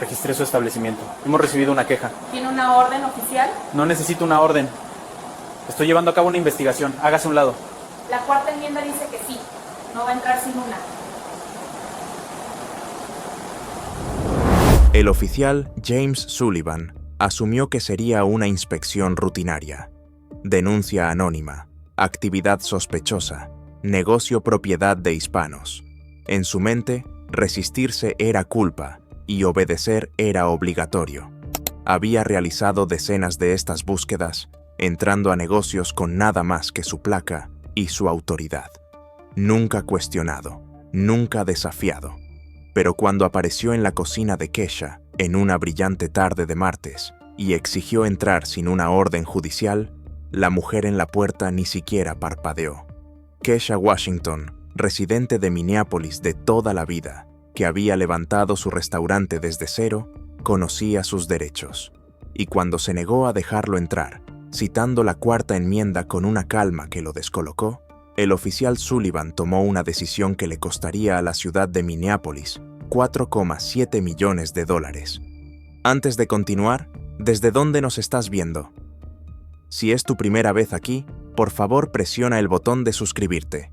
Registré su establecimiento. Hemos recibido una queja. ¿Tiene una orden oficial? No necesito una orden. Estoy llevando a cabo una investigación. Hágase a un lado. La cuarta enmienda dice que sí. No va a entrar sin una. El oficial James Sullivan asumió que sería una inspección rutinaria. Denuncia anónima, actividad sospechosa, negocio propiedad de hispanos. En su mente, resistirse era culpa y obedecer era obligatorio. Había realizado decenas de estas búsquedas, entrando a negocios con nada más que su placa y su autoridad. Nunca cuestionado, nunca desafiado. Pero cuando apareció en la cocina de Kesha, en una brillante tarde de martes, y exigió entrar sin una orden judicial, la mujer en la puerta ni siquiera parpadeó. Kesha Washington, residente de Minneapolis de toda la vida, que había levantado su restaurante desde cero, conocía sus derechos. Y cuando se negó a dejarlo entrar, citando la cuarta enmienda con una calma que lo descolocó, el oficial Sullivan tomó una decisión que le costaría a la ciudad de Minneapolis $4,7 millones. Antes de continuar, ¿desde dónde nos estás viendo? Si es tu primera vez aquí, por favor presiona el botón de suscribirte.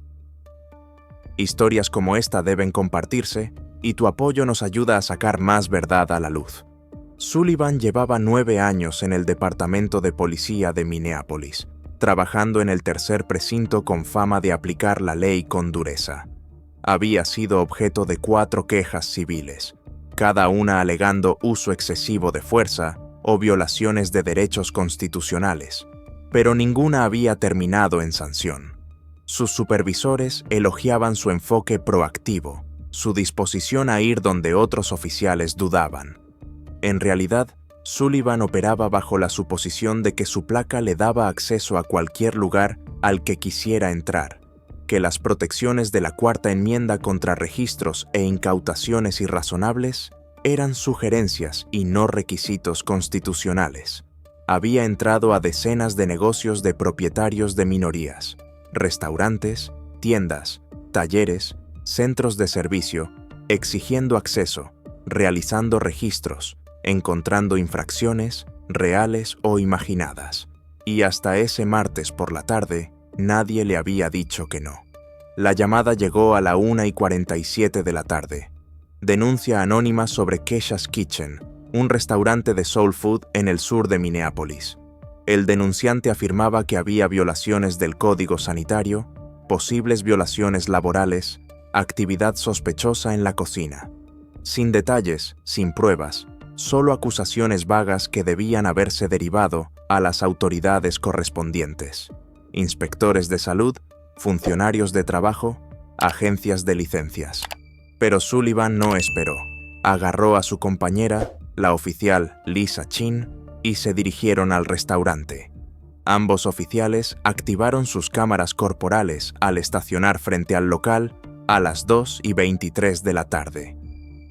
Historias como esta deben compartirse y tu apoyo nos ayuda a sacar más verdad a la luz. Sullivan llevaba 9 años en el Departamento de Policía de Minneapolis, trabajando en el tercer precinto con fama de aplicar la ley con dureza. Había sido objeto de 4 quejas civiles, cada una alegando uso excesivo de fuerza o violaciones de derechos constitucionales, pero ninguna había terminado en sanción. Sus supervisores elogiaban su enfoque proactivo, su disposición a ir donde otros oficiales dudaban. En realidad, Sullivan operaba bajo la suposición de que su placa le daba acceso a cualquier lugar al que quisiera entrar, que las protecciones de la cuarta enmienda contra registros e incautaciones irrazonables eran sugerencias y no requisitos constitucionales. Había entrado a decenas de negocios de propietarios de minorías, restaurantes, tiendas, talleres, centros de servicio, exigiendo acceso, realizando registros, encontrando infracciones, reales o imaginadas. Y hasta ese martes por la tarde, nadie le había dicho que no. La llamada llegó a la 1:47 de la tarde. Denuncia anónima sobre Kesha's Kitchen, un restaurante de soul food en el sur de Minneapolis. El denunciante afirmaba que había violaciones del código sanitario, posibles violaciones laborales, actividad sospechosa en la cocina. Sin detalles, sin pruebas, solo acusaciones vagas que debían haberse derivado a las autoridades correspondientes: inspectores de salud, funcionarios de trabajo, agencias de licencias. Pero Sullivan no esperó. Agarró a su compañera, la oficial Lisa Chin, y se dirigieron al restaurante. Ambos oficiales activaron sus cámaras corporales al estacionar frente al local a las 2:23 de la tarde.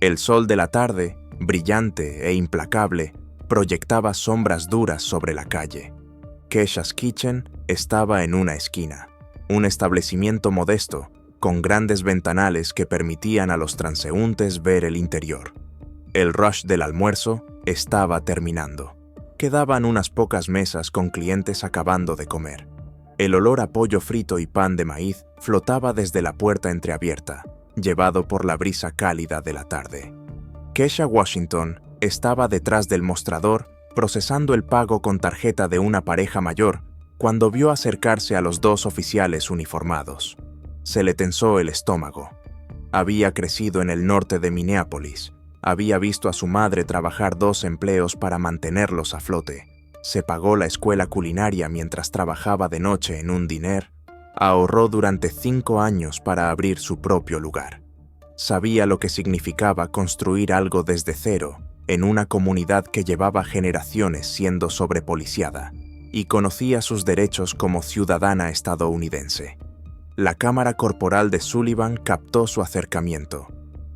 El sol de la tarde, brillante e implacable, proyectaba sombras duras sobre la calle. Kesha's Kitchen estaba en una esquina, un establecimiento modesto, con grandes ventanales que permitían a los transeúntes ver el interior. El rush del almuerzo estaba terminando. Quedaban unas pocas mesas con clientes acabando de comer. El olor a pollo frito y pan de maíz flotaba desde la puerta entreabierta, llevado por la brisa cálida de la tarde. Kesha Washington estaba detrás del mostrador procesando el pago con tarjeta de una pareja mayor cuando vio acercarse a los 2 oficiales uniformados. Se le tensó el estómago. Había crecido en el norte de Minneapolis. Había visto a su madre trabajar 2 empleos para mantenerlos a flote. Se pagó la escuela culinaria mientras trabajaba de noche en un diner. Ahorró durante 5 años para abrir su propio lugar. Sabía lo que significaba construir algo desde cero en una comunidad que llevaba generaciones siendo sobrepoliciada, y conocía sus derechos como ciudadana estadounidense. La cámara corporal de Sullivan captó su acercamiento.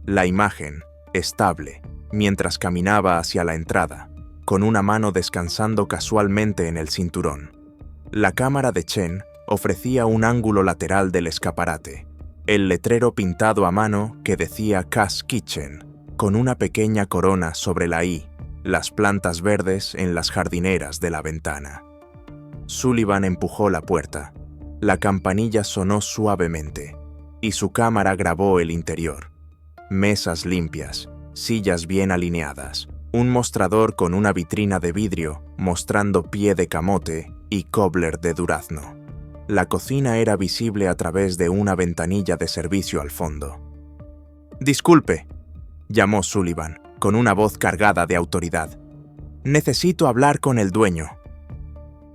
La imagen, estable, mientras caminaba hacia la entrada, con una mano descansando casualmente en el cinturón. La cámara de Chen ofrecía un ángulo lateral del escaparate, el letrero pintado a mano que decía Cass Kitchen, con una pequeña corona sobre la I, las plantas verdes en las jardineras de la ventana. Sullivan empujó la puerta. La campanilla sonó suavemente y su cámara grabó el interior. Mesas limpias, sillas bien alineadas, un mostrador con una vitrina de vidrio mostrando pie de camote y cobbler de durazno. La cocina era visible a través de una ventanilla de servicio al fondo. «Disculpe», llamó Sullivan, con una voz cargada de autoridad. «Necesito hablar con el dueño».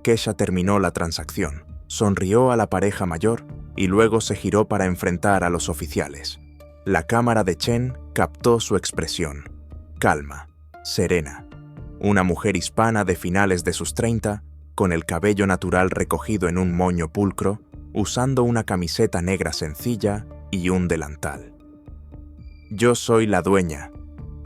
Kesha terminó la transacción, sonrió a la pareja mayor y luego se giró para enfrentar a los oficiales. La cámara de Chen captó su expresión. Calma, serena. Una mujer hispana de finales de sus 30, con el cabello natural recogido en un moño pulcro, usando una camiseta negra sencilla y un delantal. «Yo soy la dueña»,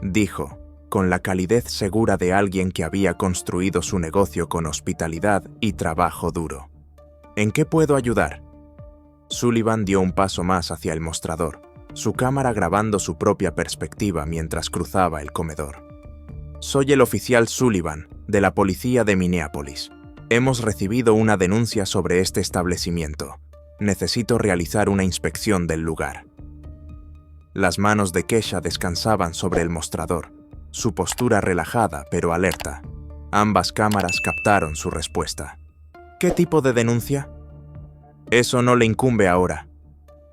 dijo, con la calidez segura de alguien que había construido su negocio con hospitalidad y trabajo duro. «¿En qué puedo ayudar?» Sullivan dio un paso más hacia el mostrador, su cámara grabando su propia perspectiva mientras cruzaba el comedor. «Soy el oficial Sullivan, de la policía de Minneapolis. Hemos recibido una denuncia sobre este establecimiento. Necesito realizar una inspección del lugar». Las manos de Kesha descansaban sobre el mostrador, su postura relajada pero alerta. Ambas cámaras captaron su respuesta. «¿Qué tipo de denuncia?» «Eso no le incumbe ahora»,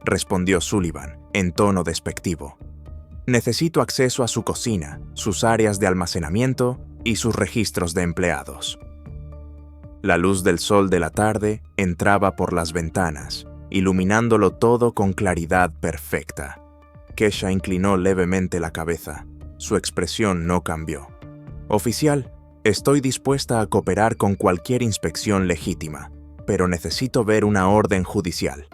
respondió Sullivan, en tono despectivo. «Necesito acceso a su cocina, sus áreas de almacenamiento y sus registros de empleados». La luz del sol de la tarde entraba por las ventanas, iluminándolo todo con claridad perfecta. Kesha inclinó levemente la cabeza. Su expresión no cambió. «Oficial, estoy dispuesta a cooperar con cualquier inspección legítima, pero necesito ver una orden judicial».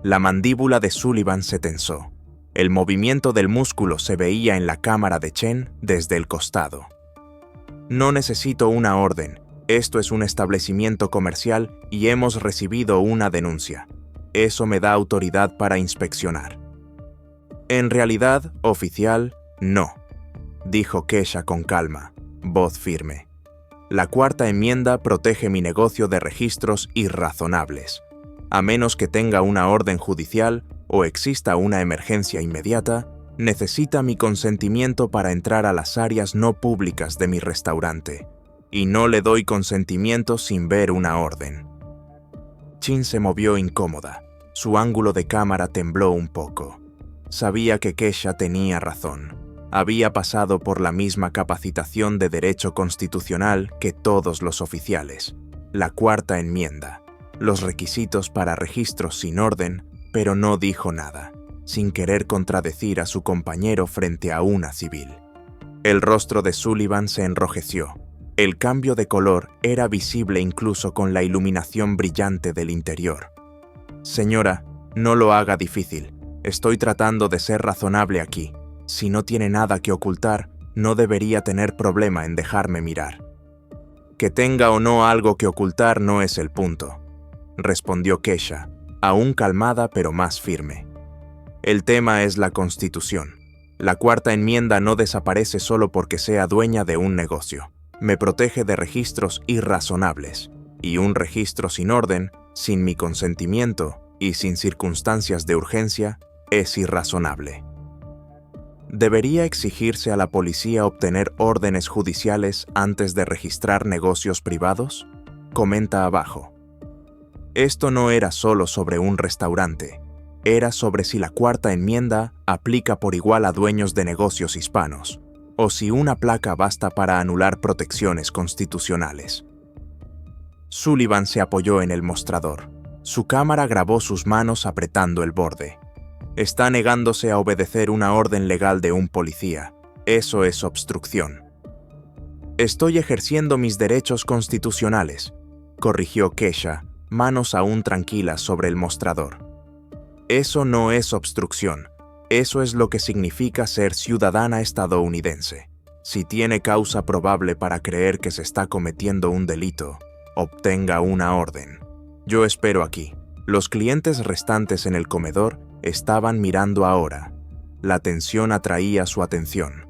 La mandíbula de Sullivan se tensó. El movimiento del músculo se veía en la cámara de Chen desde el costado. «No necesito una orden. Esto es un establecimiento comercial y hemos recibido una denuncia. Eso me da autoridad para inspeccionar». «En realidad, oficial, no», dijo Kesha con calma, voz firme. «La cuarta enmienda protege mi negocio de registros irrazonables. A menos que tenga una orden judicial o exista una emergencia inmediata, necesita mi consentimiento para entrar a las áreas no públicas de mi restaurante. Y no le doy consentimiento sin ver una orden». Chin se movió incómoda. Su ángulo de cámara tembló un poco. Sabía que Kesha tenía razón. Había pasado por la misma capacitación de derecho constitucional que todos los oficiales. La cuarta enmienda. Los requisitos para registros sin orden, pero no dijo nada, sin querer contradecir a su compañero frente a una civil. El rostro de Sullivan se enrojeció. El cambio de color era visible incluso con la iluminación brillante del interior. «Señora, no lo haga difícil. Estoy tratando de ser razonable aquí. Si no tiene nada que ocultar, no debería tener problema en dejarme mirar». «Que tenga o no algo que ocultar no es el punto», respondió Kesha, aún calmada pero más firme. «El tema es la Constitución. La cuarta enmienda no desaparece solo porque sea dueña de un negocio. Me protege de registros irrazonables, y un registro sin orden, sin mi consentimiento y sin circunstancias de urgencia, es irrazonable». ¿Debería exigirse a la policía obtener órdenes judiciales antes de registrar negocios privados? Comenta abajo. Esto no era solo sobre un restaurante, era sobre si la cuarta enmienda aplica por igual a dueños de negocios hispanos, o si una placa basta para anular protecciones constitucionales. Sullivan se apoyó en el mostrador. Su cámara grabó sus manos apretando el borde. Está negándose a obedecer una orden legal de un policía. Eso es obstrucción. Estoy ejerciendo mis derechos constitucionales, corrigió Kesha, manos aún tranquilas sobre el mostrador. Eso no es obstrucción. Eso es lo que significa ser ciudadana estadounidense. Si tiene causa probable para creer que se está cometiendo un delito, obtenga una orden. Yo espero aquí. Los clientes restantes en el comedor estaban mirando ahora. La tensión atraía su atención.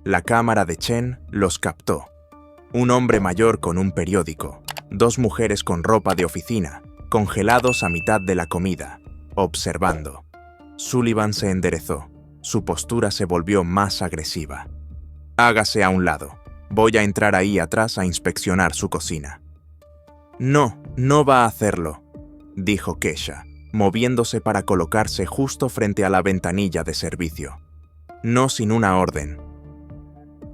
La cámara de Chen los captó. Un hombre mayor con un periódico, dos mujeres con ropa de oficina, congelados a mitad de la comida, observando. Sullivan se enderezó. Su postura se volvió más agresiva. «Hágase a un lado. Voy a entrar ahí atrás a inspeccionar su cocina». «No, no va a hacerlo», dijo Kesha, moviéndose para colocarse justo frente a la ventanilla de servicio. «No sin una orden».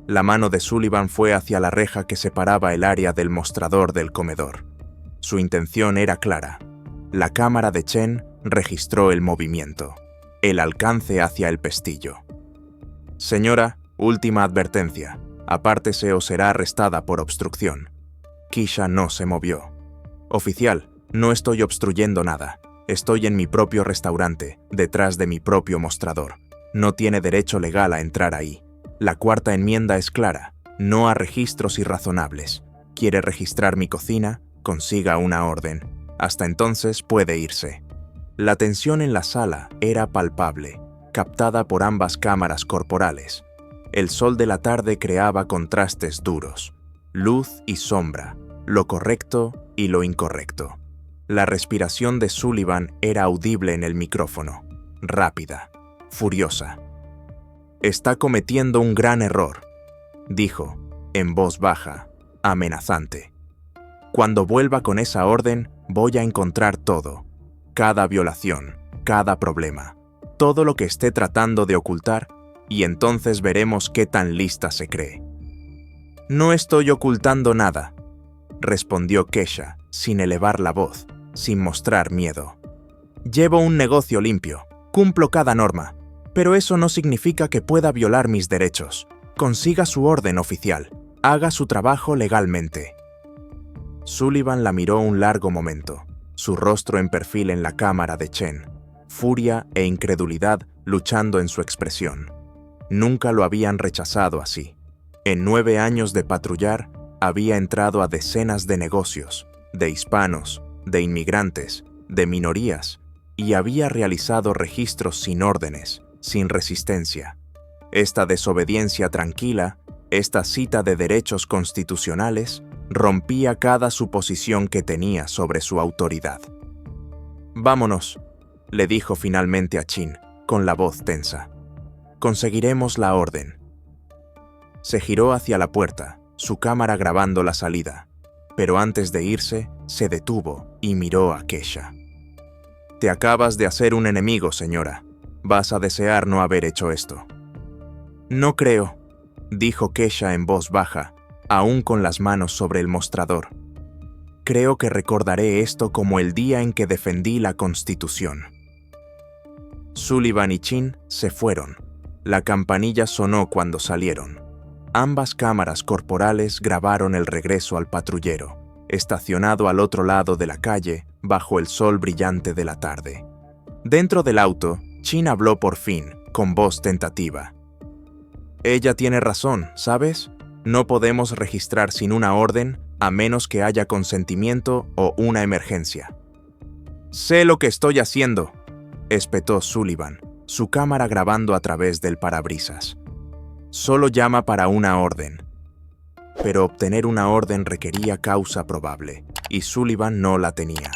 La mano de Sullivan fue hacia la reja que separaba el área del mostrador del comedor. Su intención era clara. La cámara de Chen registró el movimiento, el alcance hacia el pestillo. «Señora, última advertencia. Apártese o será arrestada por obstrucción». Kesha no se movió. «Oficial, no estoy obstruyendo nada. Estoy en mi propio restaurante, detrás de mi propio mostrador. No tiene derecho legal a entrar ahí. La cuarta enmienda es clara. No a registros irrazonables. ¿Quiere registrar mi cocina? Consiga una orden. Hasta entonces puede irse». La tensión en la sala era palpable, captada por ambas cámaras corporales. El sol de la tarde creaba contrastes duros, luz y sombra, lo correcto y lo incorrecto. La respiración de Sullivan era audible en el micrófono, rápida, furiosa. «Está cometiendo un gran error», dijo, en voz baja, amenazante. «Cuando vuelva con esa orden, voy a encontrar todo. Cada violación, cada problema, todo lo que esté tratando de ocultar, y entonces veremos qué tan lista se cree». «No estoy ocultando nada», respondió Kesha, sin elevar la voz, sin mostrar miedo. «Llevo un negocio limpio, cumplo cada norma, pero eso no significa que pueda violar mis derechos. Consiga su orden, oficial. Haga su trabajo legalmente». Sullivan la miró un largo momento, su rostro en perfil en la cámara de Chen, furia e incredulidad luchando en su expresión. Nunca lo habían rechazado así. En 9 años de patrullar, había entrado a decenas de negocios, de hispanos, de inmigrantes, de minorías, y había realizado registros sin órdenes, sin resistencia. Esta desobediencia tranquila, esta cita de derechos constitucionales, rompía cada suposición que tenía sobre su autoridad. «Vámonos», le dijo finalmente a Chin, con la voz tensa. «Conseguiremos la orden». Se giró hacia la puerta, su cámara grabando la salida, pero antes de irse, se detuvo y miró a Kesha. «Te acabas de hacer un enemigo, señora. Vas a desear no haber hecho esto». «No creo», dijo Kesha en voz baja, aún con las manos sobre el mostrador. «Creo que recordaré esto como el día en que defendí la Constitución». Sullivan y Chin se fueron. La campanilla sonó cuando salieron. Ambas cámaras corporales grabaron el regreso al patrullero, estacionado al otro lado de la calle, bajo el sol brillante de la tarde. Dentro del auto, Chin habló por fin, con voz tentativa. «Ella tiene razón, ¿sabes? No podemos registrar sin una orden a menos que haya consentimiento o una emergencia». «Sé lo que estoy haciendo», espetó Sullivan, su cámara grabando a través del parabrisas. «Solo llama para una orden». Pero obtener una orden requería causa probable, y Sullivan no la tenía.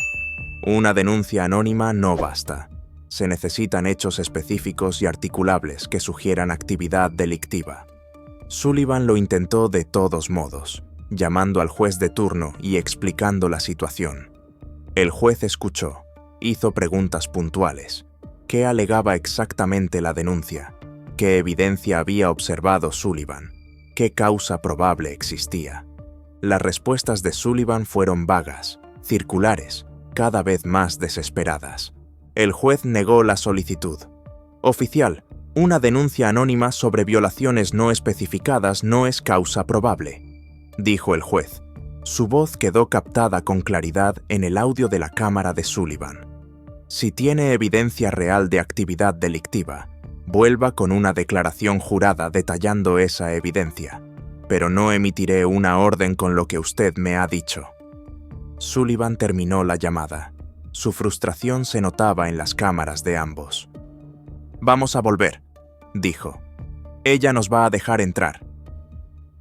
Una denuncia anónima no basta. Se necesitan hechos específicos y articulables que sugieran actividad delictiva. Sullivan lo intentó de todos modos, llamando al juez de turno y explicando la situación. El juez escuchó, hizo preguntas puntuales. ¿Qué alegaba exactamente la denuncia? ¿Qué evidencia había observado Sullivan? ¿Qué causa probable existía? Las respuestas de Sullivan fueron vagas, circulares, cada vez más desesperadas. El juez negó la solicitud. «Oficial, una denuncia anónima sobre violaciones no especificadas no es causa probable», dijo el juez. Su voz quedó captada con claridad en el audio de la cámara de Sullivan. «Si tiene evidencia real de actividad delictiva, vuelva con una declaración jurada detallando esa evidencia, pero no emitiré una orden con lo que usted me ha dicho». Sullivan terminó la llamada. Su frustración se notaba en las cámaras de ambos. «Vamos a volver», dijo. Ella nos va a dejar entrar.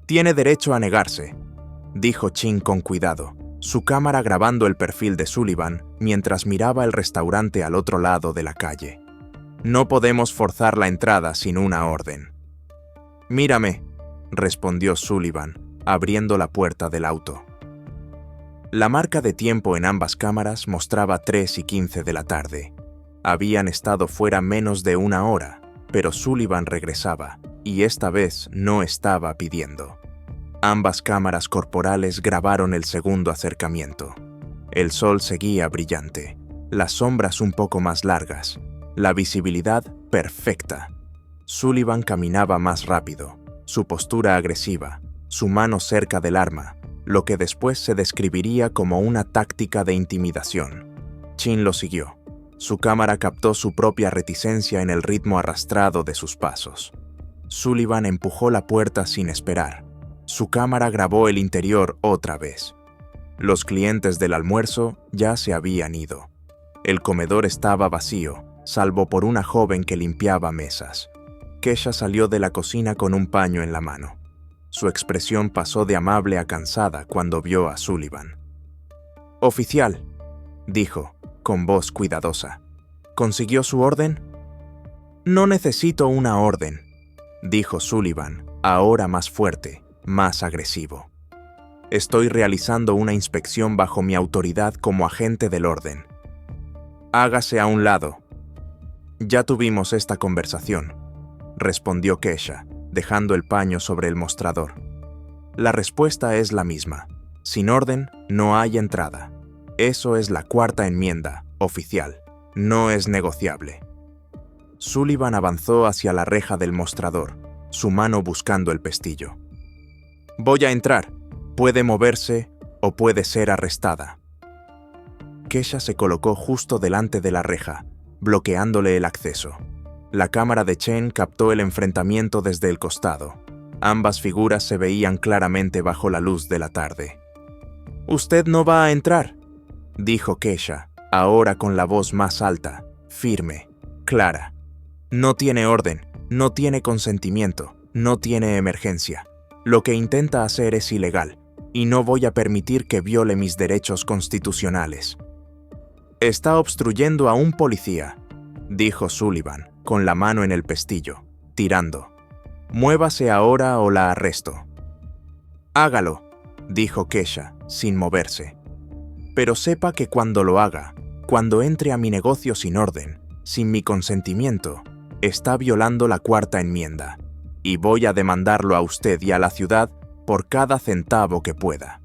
Tiene derecho a negarse, dijo Chin con cuidado, su cámara grabando el perfil de Sullivan mientras miraba el restaurante al otro lado de la calle. No podemos forzar la entrada sin una orden. Mírame, respondió Sullivan, abriendo la puerta del auto. La marca de tiempo en ambas cámaras mostraba 3:15 de la tarde. Habían estado fuera menos de una hora, pero Sullivan regresaba, y esta vez no estaba pidiendo. Ambas cámaras corporales grabaron el segundo acercamiento. El sol seguía brillante, las sombras un poco más largas, la visibilidad perfecta. Sullivan caminaba más rápido, su postura agresiva, su mano cerca del arma, lo que después se describiría como una táctica de intimidación. Chin lo siguió. Su cámara captó su propia reticencia en el ritmo arrastrado de sus pasos. Sullivan empujó la puerta sin esperar. Su cámara grabó el interior otra vez. Los clientes del almuerzo ya se habían ido. El comedor estaba vacío, salvo por una joven que limpiaba mesas. Kesha salió de la cocina con un paño en la mano. Su expresión pasó de amable a cansada cuando vio a Sullivan. «Oficial», dijo, con voz cuidadosa. «¿Consiguió su orden?» «No necesito una orden», dijo Sullivan, ahora más fuerte, más agresivo. «Estoy realizando una inspección bajo mi autoridad como agente del orden. Hágase a un lado». «Ya tuvimos esta conversación», respondió Kesha, dejando el paño sobre el mostrador. «La respuesta es la misma. Sin orden, no hay entrada. Eso es la cuarta enmienda, oficial. No es negociable». Sullivan avanzó hacia la reja del mostrador, su mano buscando el pestillo. «Voy a entrar. Puede moverse o puede ser arrestada». Kesha se colocó justo delante de la reja, bloqueándole el acceso. La cámara de Chen captó el enfrentamiento desde el costado. Ambas figuras se veían claramente bajo la luz de la tarde. «Usted no va a entrar», dijo Kesha, ahora con la voz más alta, firme, clara. «No tiene orden, no tiene consentimiento, no tiene emergencia. Lo que intenta hacer es ilegal, y no voy a permitir que viole mis derechos constitucionales». «Está obstruyendo a un policía», dijo Sullivan, con la mano en el pestillo, tirando. «Muévase ahora o la arresto». «Hágalo», dijo Kesha, sin moverse. «Pero sepa que cuando lo haga, cuando entre a mi negocio sin orden, sin mi consentimiento, está violando la cuarta enmienda, y voy a demandarlo a usted y a la ciudad por cada centavo que pueda».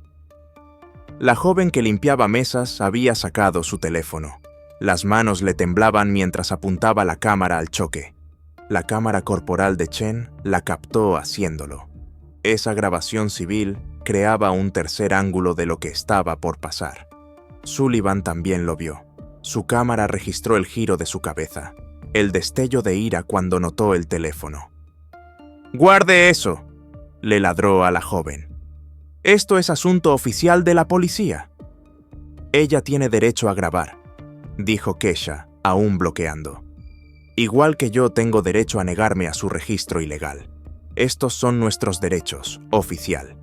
La joven que limpiaba mesas había sacado su teléfono. Las manos le temblaban mientras apuntaba la cámara al choque. La cámara corporal de Chen la captó haciéndolo. Esa grabación civil creaba un tercer ángulo de lo que estaba por pasar. Sullivan también lo vio. Su cámara registró el giro de su cabeza, el destello de ira cuando notó el teléfono. «¡Guarde eso!», le ladró a la joven. «Esto es asunto oficial de la policía». «Ella tiene derecho a grabar», dijo Kesha, aún bloqueando. «Igual que yo tengo derecho a negarme a su registro ilegal. Estos son nuestros derechos, oficial.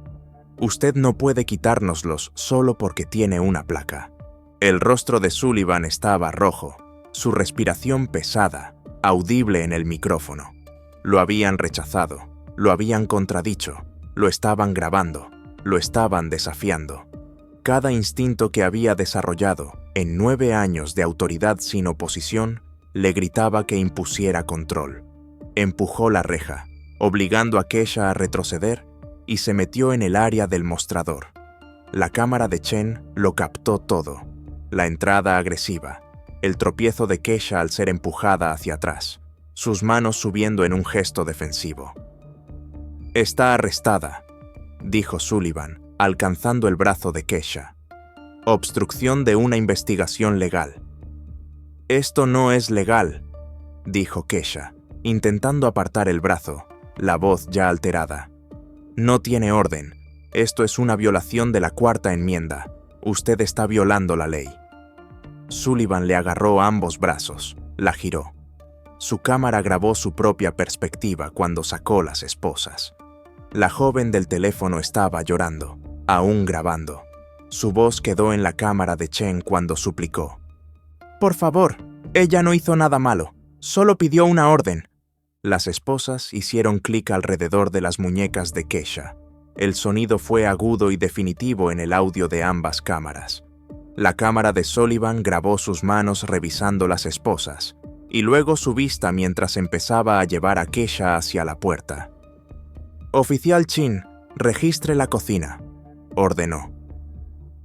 Usted no puede quitárnoslos solo porque tiene una placa». El rostro de Sullivan estaba rojo, su respiración pesada, audible en el micrófono. Lo habían rechazado, lo habían contradicho, lo estaban grabando, lo estaban desafiando. Cada instinto que había desarrollado en 9 años de autoridad sin oposición le gritaba que impusiera control. Empujó la reja, obligando a Kesha a retroceder, y se metió en el área del mostrador. La cámara de Chen lo captó todo: la entrada agresiva, el tropiezo de Kesha al ser empujada hacia atrás, sus manos subiendo en un gesto defensivo. «Está arrestada», dijo Sullivan, alcanzando el brazo de Kesha. «Obstrucción de una investigación legal». «Esto no es legal», dijo Kesha, intentando apartar el brazo, la voz ya alterada. «No tiene orden. Esto es una violación de la cuarta enmienda. Usted está violando la ley». Sullivan le agarró ambos brazos, la giró. Su cámara grabó su propia perspectiva cuando sacó las esposas. La joven del teléfono estaba llorando, aún grabando. Su voz quedó en la cámara de Chen cuando suplicó: «Por favor, ella no hizo nada malo, solo pidió una orden». Las esposas hicieron clic alrededor de las muñecas de Kesha. El sonido fue agudo y definitivo en el audio de ambas cámaras. La cámara de Sullivan grabó sus manos revisando las esposas, y luego su vista mientras empezaba a llevar a Kesha hacia la puerta. «Oficial Chin, registre la cocina», ordenó.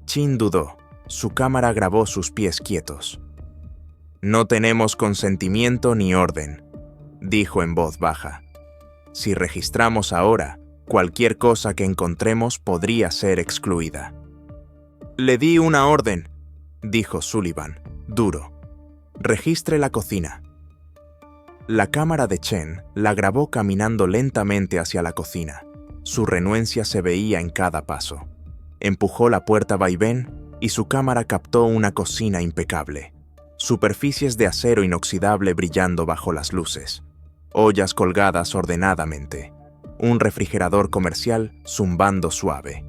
Chin dudó. Su cámara grabó sus pies quietos. «No tenemos consentimiento ni orden», dijo en voz baja. «Si registramos ahora, cualquier cosa que encontremos podría ser excluida». «Le di una orden», dijo Sullivan, duro. «Registre la cocina». La cámara de Chen la grabó caminando lentamente hacia la cocina. Su renuencia se veía en cada paso. Empujó la puerta vaivén y su cámara captó una cocina impecable. Superficies de acero inoxidable brillando bajo las luces. Ollas colgadas ordenadamente. Un refrigerador comercial zumbando suave.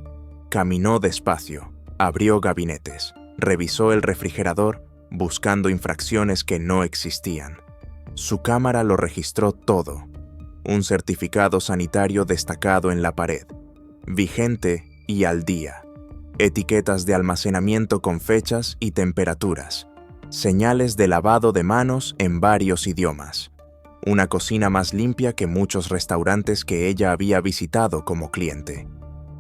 Caminó despacio, abrió gabinetes, revisó el refrigerador buscando infracciones que no existían. Su cámara lo registró todo. Un certificado sanitario destacado en la pared, vigente y al día. Etiquetas de almacenamiento con fechas y temperaturas. Señales de lavado de manos en varios idiomas. Una cocina más limpia que muchos restaurantes que ella había visitado como cliente.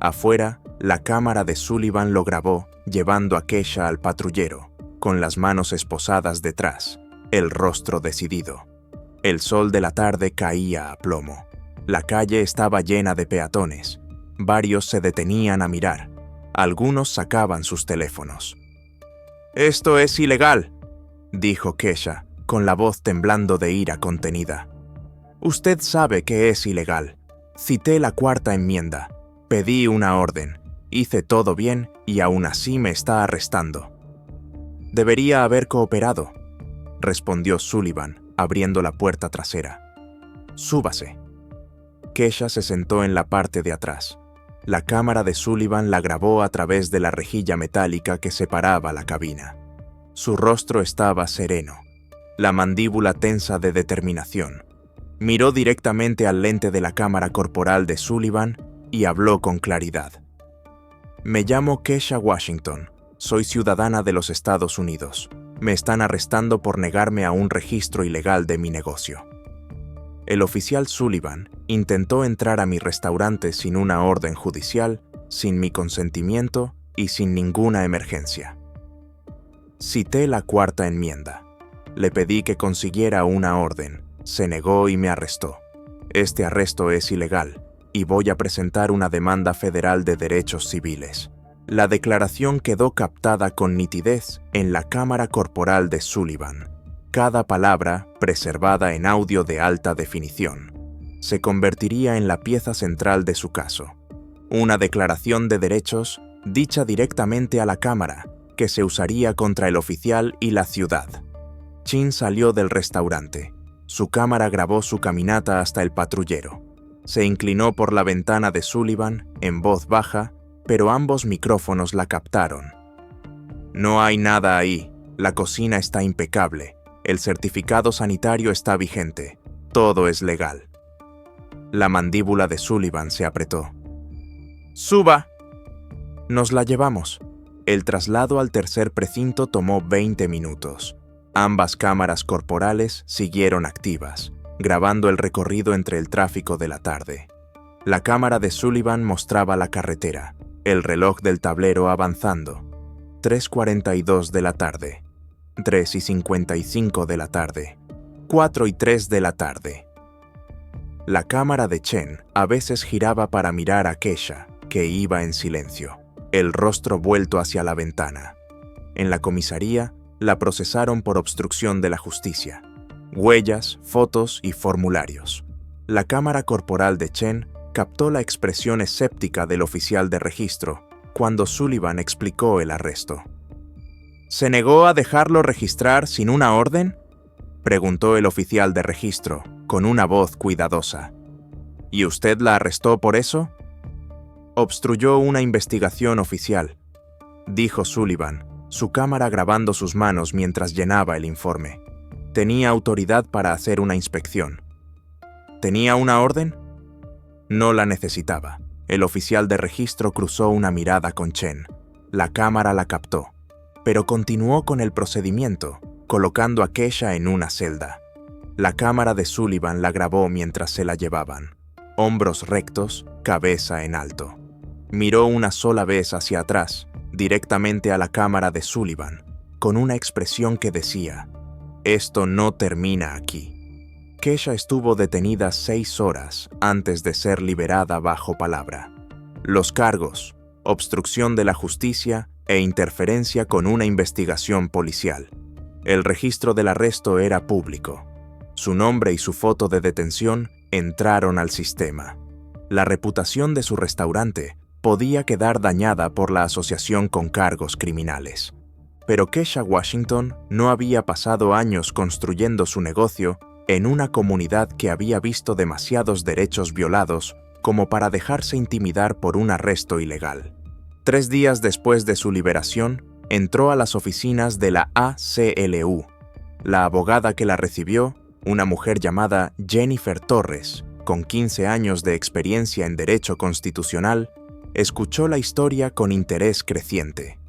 Afuera, la cámara de Sullivan lo grabó, llevando a Kesha al patrullero, con las manos esposadas detrás, el rostro decidido. El sol de la tarde caía a plomo. La calle estaba llena de peatones. Varios se detenían a mirar. Algunos sacaban sus teléfonos. «Esto es ilegal», dijo Kesha, con la voz temblando de ira contenida. «Usted sabe que es ilegal. Cité la cuarta enmienda. Pedí una orden. Hice todo bien y aún así me está arrestando». «Debería haber cooperado», respondió Sullivan, abriendo la puerta trasera. «Súbase». Kesha se sentó en la parte de atrás. La cámara de Sullivan la grabó a través de la rejilla metálica que separaba la cabina. Su rostro estaba sereno, la mandíbula tensa de determinación. Miró directamente al lente de la cámara corporal de Sullivan y habló con claridad. «Me llamo Kesha Washington. Soy ciudadana de los Estados Unidos. Me están arrestando por negarme a un registro ilegal de mi negocio». El oficial Sullivan intentó entrar a mi restaurante sin una orden judicial, sin mi consentimiento y sin ninguna emergencia. Cité la cuarta enmienda. Le pedí que consiguiera una orden. Se negó y me arrestó. Este arresto es ilegal y voy a presentar una demanda federal de derechos civiles. La declaración quedó captada con nitidez en la cámara corporal de Sullivan. Cada palabra, preservada en audio de alta definición, se convertiría en la pieza central de su caso. Una declaración de derechos dicha directamente a la cámara, que se usaría contra el oficial y la ciudad. Chin salió del restaurante. Su cámara grabó su caminata hasta el patrullero. Se inclinó por la ventana de Sullivan, en voz baja, pero ambos micrófonos la captaron. «No hay nada ahí. La cocina está impecable. El certificado sanitario está vigente. Todo es legal». La mandíbula de Sullivan se apretó. «¡Suba!». «Nos la llevamos». El traslado al tercer precinto tomó 20 minutos. Ambas cámaras corporales siguieron activas, grabando el recorrido entre el tráfico de la tarde. La cámara de Sullivan mostraba la carretera, el reloj del tablero avanzando. 3:42 de la tarde, 3:55 de la tarde, 4:03 de la tarde. La cámara de Chen a veces giraba para mirar a Kesha, que iba en silencio, el rostro vuelto hacia la ventana. En la comisaría, la procesaron por obstrucción de la justicia. Huellas, fotos y formularios. La cámara corporal de Chen captó la expresión escéptica del oficial de registro cuando Sullivan explicó el arresto. «¿Se negó a dejarlo registrar sin una orden?». preguntó el oficial de registro, con una voz cuidadosa. ¿Y usted la arrestó por eso? Obstruyó una investigación oficial, dijo Sullivan, su cámara grabando sus manos mientras llenaba el informe. Tenía autoridad para hacer una inspección. ¿Tenía una orden? No la necesitaba. El oficial de registro cruzó una mirada con Chen. La cámara la captó, pero continuó con el procedimiento, colocando a Kesha en una celda. La cámara de Sullivan la grabó mientras se la llevaban. Hombros rectos, cabeza en alto. Miró una sola vez hacia atrás, directamente a la cámara de Sullivan, con una expresión que decía: «Esto no termina aquí». Kesha estuvo detenida 6 horas antes de ser liberada bajo palabra. Los cargos: obstrucción de la justicia e interferencia con una investigación policial. El registro del arresto era público. Su nombre y su foto de detención entraron al sistema. La reputación de su restaurante podía quedar dañada por la asociación con cargos criminales. Pero Kesha Washington no había pasado años construyendo su negocio en una comunidad que había visto demasiados derechos violados como para dejarse intimidar por un arresto ilegal. 3 días después de su liberación, entró a las oficinas de la ACLU. La abogada que la recibió, una mujer llamada Jennifer Torres, con 15 años de experiencia en derecho constitucional, escuchó la historia con interés creciente.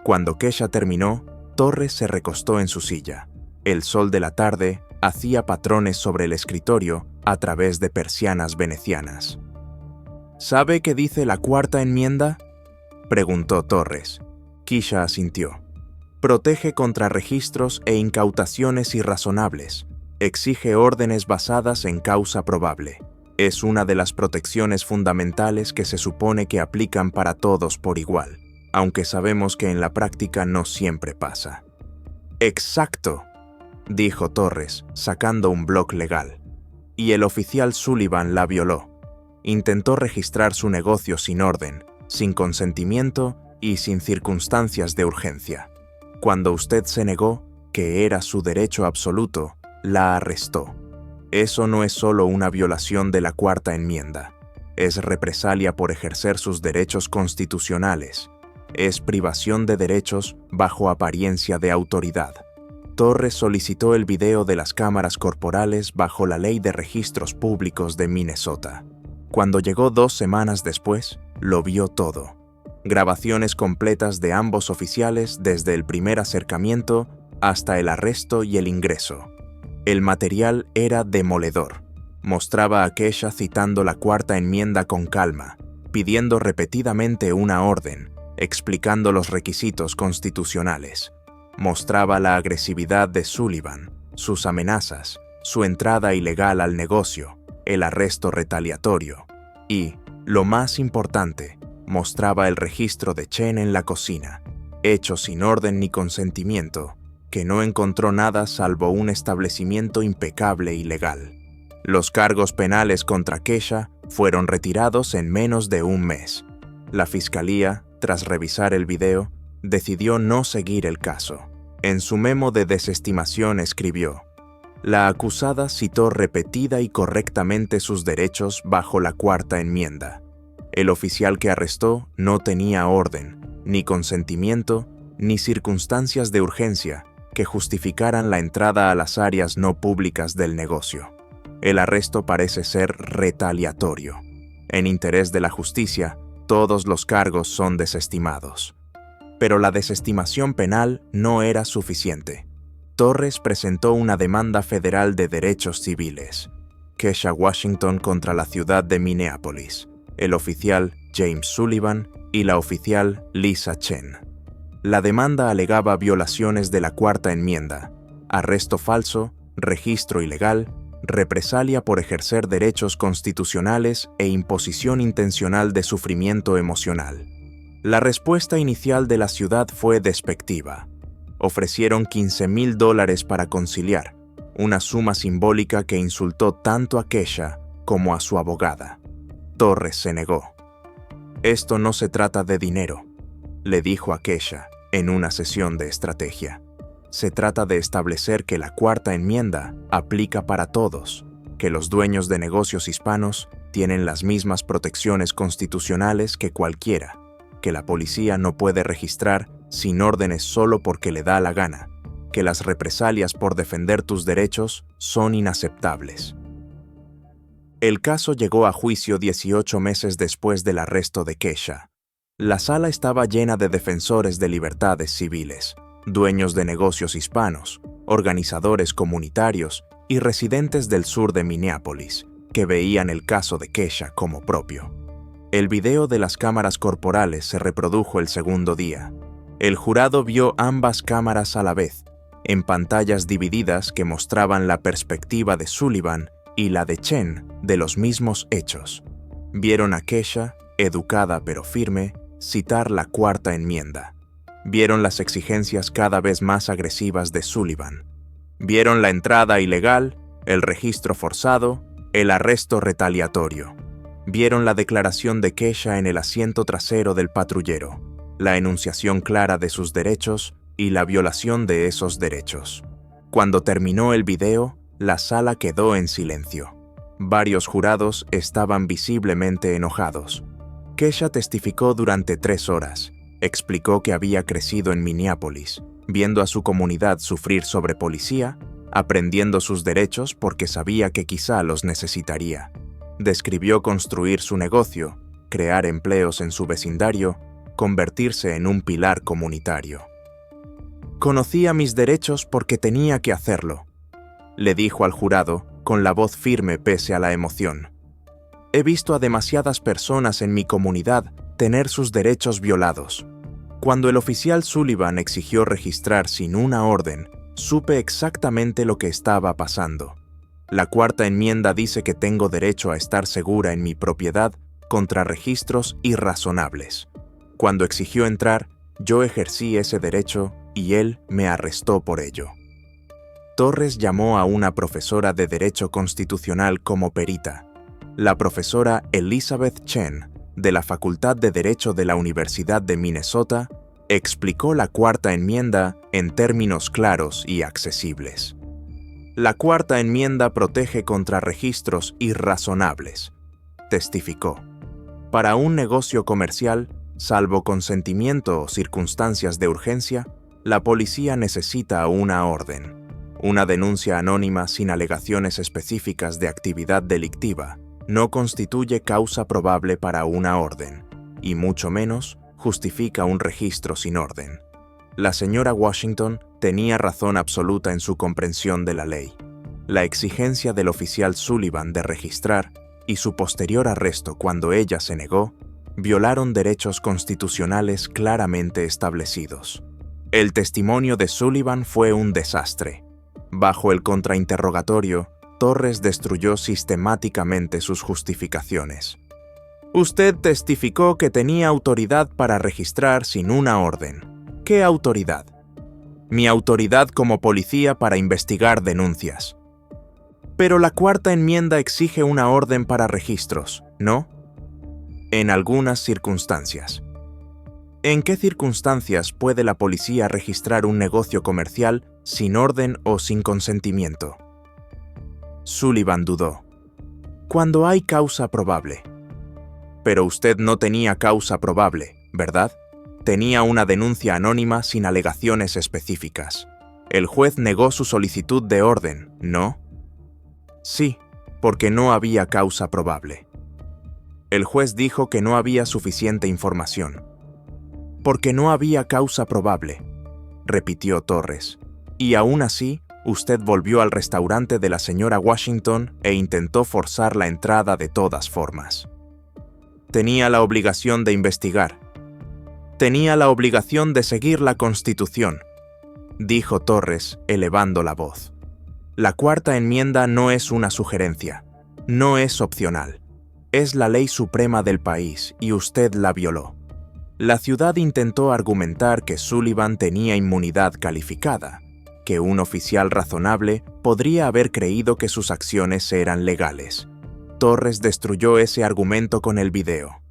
Cuando Kesha terminó, Torres se recostó en su silla. El sol de la tarde hacía patrones sobre el escritorio a través de persianas venecianas. ¿Sabe qué dice la cuarta enmienda?, preguntó Torres. Kesha asintió. Protege contra registros e incautaciones irrazonables. Exige órdenes basadas en causa probable. Es una de las protecciones fundamentales que se supone que aplican para todos por igual, aunque sabemos que en la práctica no siempre pasa. «Exacto», dijo Torres, sacando un bloc legal. Y el oficial Sullivan la violó. Intentó registrar su negocio sin orden, sin consentimiento y sin circunstancias de urgencia. Cuando usted se negó, que era su derecho absoluto, la arrestó. Eso no es solo una violación de la cuarta enmienda. Es represalia por ejercer sus derechos constitucionales. Es privación de derechos bajo apariencia de autoridad. Torres solicitó el video de las cámaras corporales bajo la Ley de Registros Públicos de Minnesota. Cuando llegó 2 semanas después, lo vio todo. Grabaciones completas de ambos oficiales desde el primer acercamiento hasta el arresto y el ingreso. El material era demoledor. Mostraba a Kesha citando la cuarta enmienda con calma, pidiendo repetidamente una orden, explicando los requisitos constitucionales. Mostraba la agresividad de Sullivan, sus amenazas, su entrada ilegal al negocio, el arresto retaliatorio y, lo más importante, mostraba el registro de Chen en la cocina, hecho sin orden ni consentimiento, que no encontró nada salvo un establecimiento impecable y legal. Los cargos penales contra Kesha fueron retirados en menos de 1 mes. La fiscalía, tras revisar el video, decidió no seguir el caso. En su memo de desestimación escribió: «La acusada citó repetida y correctamente sus derechos bajo la cuarta enmienda. El oficial que arrestó no tenía orden, ni consentimiento, ni circunstancias de urgencia que justificaran la entrada a las áreas no públicas del negocio. El arresto parece ser retaliatorio. En interés de la justicia, todos los cargos son desestimados». Pero la desestimación penal no era suficiente. Torres presentó una demanda federal de derechos civiles. Kesha Washington contra la ciudad de Minneapolis, el oficial James Sullivan y la oficial Lisa Chen. La demanda alegaba violaciones de la cuarta enmienda, arresto falso, registro ilegal, represalia por ejercer derechos constitucionales e imposición intencional de sufrimiento emocional. La respuesta inicial de la ciudad fue despectiva. Ofrecieron $15,000 para conciliar, una suma simbólica que insultó tanto a Kesha como a su abogada. Torres se negó. «Esto no se trata de dinero», le dijo a Kesha en una sesión de estrategia. se trata de establecer que la Cuarta Enmienda aplica para todos, que los dueños de negocios hispanos tienen las mismas protecciones constitucionales que cualquiera, que la policía no puede registrar sin órdenes solo porque le da la gana, que las represalias por defender tus derechos son inaceptables. El caso llegó a juicio 18 meses después del arresto de Kesha. La sala estaba llena de defensores de libertades civiles, dueños de negocios hispanos, organizadores comunitarios y residentes del sur de Minneapolis, que veían el caso de Kesha como propio. El video de las cámaras corporales se reprodujo el segundo día. El jurado vio ambas cámaras a la vez, en pantallas divididas que mostraban la perspectiva de Sullivan y la de Chen de los mismos hechos. Vieron a Kesha, educada pero firme, citar la Cuarta Enmienda. Vieron las exigencias cada vez más agresivas de Sullivan. Vieron la entrada ilegal, el registro forzado, el arresto retaliatorio. Vieron la declaración de Kesha en el asiento trasero del patrullero, la enunciación clara de sus derechos y la violación de esos derechos. Cuando terminó el video, la sala quedó en silencio. Varios jurados estaban visiblemente enojados. Kesha testificó durante 3 horas. Explicó que había crecido en Minneapolis, viendo a su comunidad sufrir sobre policía, aprendiendo sus derechos porque sabía que quizá los necesitaría. Describió construir su negocio, crear empleos en su vecindario, convertirse en un pilar comunitario. «Conocía mis derechos porque tenía que hacerlo», le dijo al jurado, con la voz firme pese a la emoción. «He visto a demasiadas personas en mi comunidad tener sus derechos violados. Cuando el oficial Sullivan exigió registrar sin una orden, supe exactamente lo que estaba pasando. La Cuarta Enmienda dice que tengo derecho a estar segura en mi propiedad contra registros irrazonables. Cuando exigió entrar, yo ejercí ese derecho y él me arrestó por ello». Torres llamó a una profesora de Derecho Constitucional como perita, la profesora Elizabeth Chen, de la Facultad de Derecho de la Universidad de Minnesota, explicó la Cuarta Enmienda en términos claros y accesibles. La Cuarta Enmienda protege contra registros irrazonables, testificó. Para un negocio comercial, salvo consentimiento o circunstancias de urgencia, la policía necesita una orden. Una denuncia anónima sin alegaciones específicas de actividad delictiva no constituye causa probable para una orden, y mucho menos justifica un registro sin orden. La señora Washington tenía razón absoluta en su comprensión de la ley. La exigencia del oficial Sullivan de registrar y su posterior arresto cuando ella se negó, violaron derechos constitucionales claramente establecidos. El testimonio de Sullivan fue un desastre. Bajo el contrainterrogatorio, Torres destruyó sistemáticamente sus justificaciones. «Usted testificó que tenía autoridad para registrar sin una orden. ¿Qué autoridad?» «Mi autoridad como policía para investigar denuncias». «Pero la Cuarta Enmienda exige una orden para registros, ¿no?» «En algunas circunstancias». ¿En qué circunstancias puede la policía registrar un negocio comercial sin orden o sin consentimiento? Sullivan dudó. Cuando hay causa probable. Pero usted no tenía causa probable, ¿verdad? Tenía una denuncia anónima sin alegaciones específicas. El juez negó su solicitud de orden, ¿no? Sí, porque no había causa probable. El juez dijo que no había suficiente información. Porque no había causa probable, repitió Torres. Y aún así, usted volvió al restaurante de la señora Washington e intentó forzar la entrada de todas formas. Tenía la obligación de investigar. Tenía la obligación de seguir la Constitución, dijo Torres, elevando la voz. La Cuarta Enmienda no es una sugerencia, no es opcional. Es la ley suprema del país y usted la violó. La ciudad intentó argumentar que Sullivan tenía inmunidad calificada, que un oficial razonable podría haber creído que sus acciones eran legales. Torres destruyó ese argumento con el video.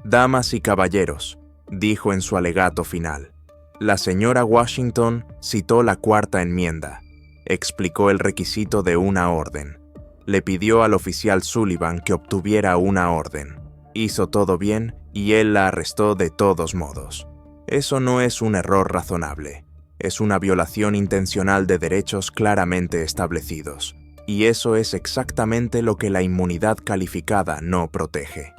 «Damas y caballeros», dijo en su alegato final, La señora Washington citó la Cuarta Enmienda, explicó el requisito de una orden. Le pidió al oficial Sullivan que obtuviera una orden. Hizo todo bien y él la arrestó de todos modos. Eso no es un error razonable. Es una violación intencional de derechos claramente establecidos. Y eso es exactamente lo que la inmunidad calificada no protege.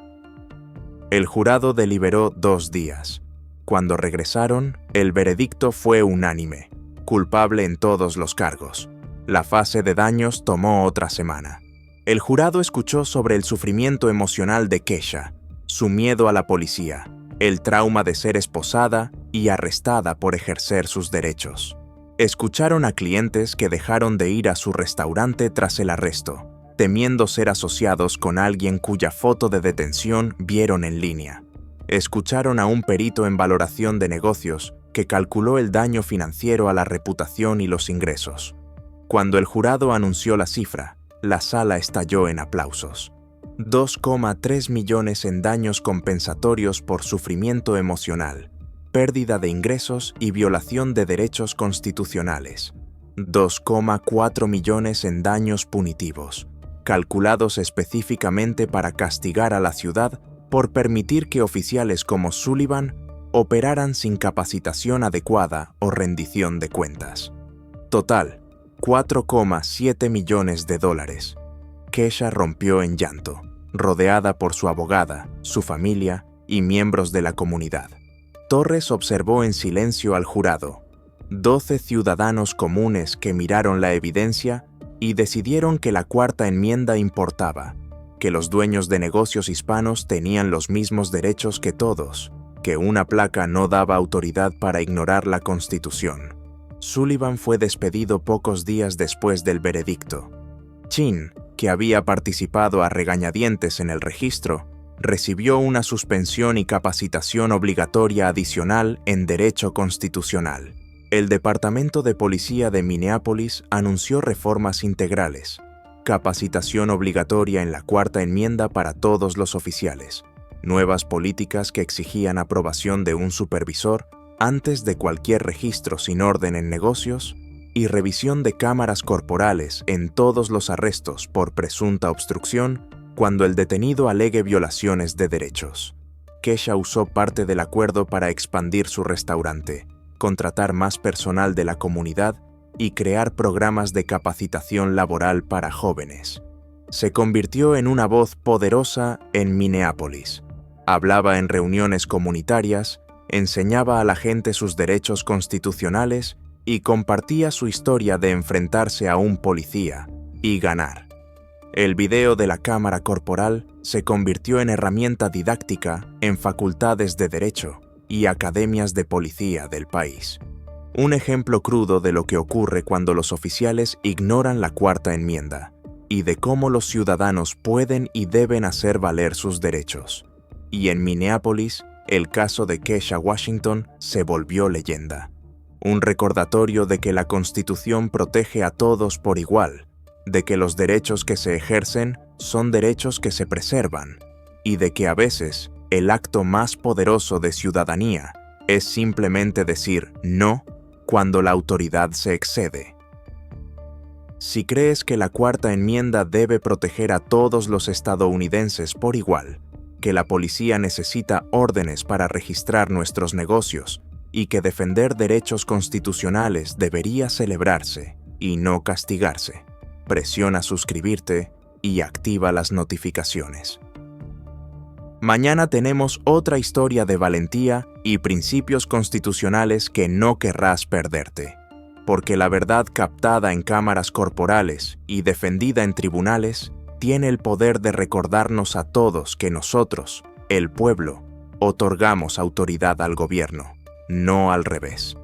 El jurado deliberó 2 días. Cuando regresaron, el veredicto fue unánime, culpable en todos los cargos. La fase de daños tomó otra semana. El jurado escuchó sobre el sufrimiento emocional de Kesha, su miedo a la policía, el trauma de ser esposada y arrestada por ejercer sus derechos. Escucharon a clientes que dejaron de ir a su restaurante tras el arresto, temiendo ser asociados con alguien cuya foto de detención vieron en línea. Escucharon a un perito en valoración de negocios que calculó el daño financiero a la reputación y los ingresos. Cuando el jurado anunció la cifra, la sala estalló en aplausos. 2,3 millones en daños compensatorios por sufrimiento emocional, pérdida de ingresos y violación de derechos constitucionales. 2,4 millones en daños punitivos, calculados específicamente para castigar a la ciudad por permitir que oficiales como Sullivan operaran sin capacitación adecuada o rendición de cuentas. Total, $4,7 millones. Kesha rompió en llanto, rodeada por su abogada, su familia y miembros de la comunidad. Torres observó en silencio al jurado, 12 ciudadanos comunes que miraron la evidencia y decidieron que la Cuarta Enmienda importaba, que los dueños de negocios hispanos tenían los mismos derechos que todos, que una placa no daba autoridad para ignorar la Constitución. Sullivan fue despedido pocos días después del veredicto. Chin, que había participado a regañadientes en el registro, recibió una suspensión y capacitación obligatoria adicional en Derecho Constitucional. El Departamento de Policía de Minneapolis anunció reformas integrales, capacitación obligatoria en la Cuarta Enmienda para todos los oficiales, nuevas políticas que exigían aprobación de un supervisor antes de cualquier registro sin orden en negocios y revisión de cámaras corporales en todos los arrestos por presunta obstrucción cuando el detenido alegue violaciones de derechos. Kesha usó parte del acuerdo para expandir su restaurante, contratar más personal de la comunidad y crear programas de capacitación laboral para jóvenes. Se convirtió en una voz poderosa en Minneapolis. Hablaba en reuniones comunitarias, enseñaba a la gente sus derechos constitucionales y compartía su historia de enfrentarse a un policía y ganar. El video de la cámara corporal se convirtió en herramienta didáctica en facultades de derecho y academias de policía del país. Un ejemplo crudo de lo que ocurre cuando los oficiales ignoran la Cuarta Enmienda y de cómo los ciudadanos pueden y deben hacer valer sus derechos. Y en Minneapolis, el caso de Kesha Washington se volvió leyenda. Un recordatorio de que la Constitución protege a todos por igual, de que los derechos que se ejercen son derechos que se preservan, y de que a veces el acto más poderoso de ciudadanía es simplemente decir no cuando la autoridad se excede. Si crees que la Cuarta Enmienda debe proteger a todos los estadounidenses por igual, que la policía necesita órdenes para registrar nuestros negocios y que defender derechos constitucionales debería celebrarse y no castigarse, presiona suscribirte y activa las notificaciones. Mañana tenemos otra historia de valentía y principios constitucionales que no querrás perderte, porque la verdad captada en cámaras corporales y defendida en tribunales tiene el poder de recordarnos a todos que nosotros, el pueblo, otorgamos autoridad al gobierno, no al revés.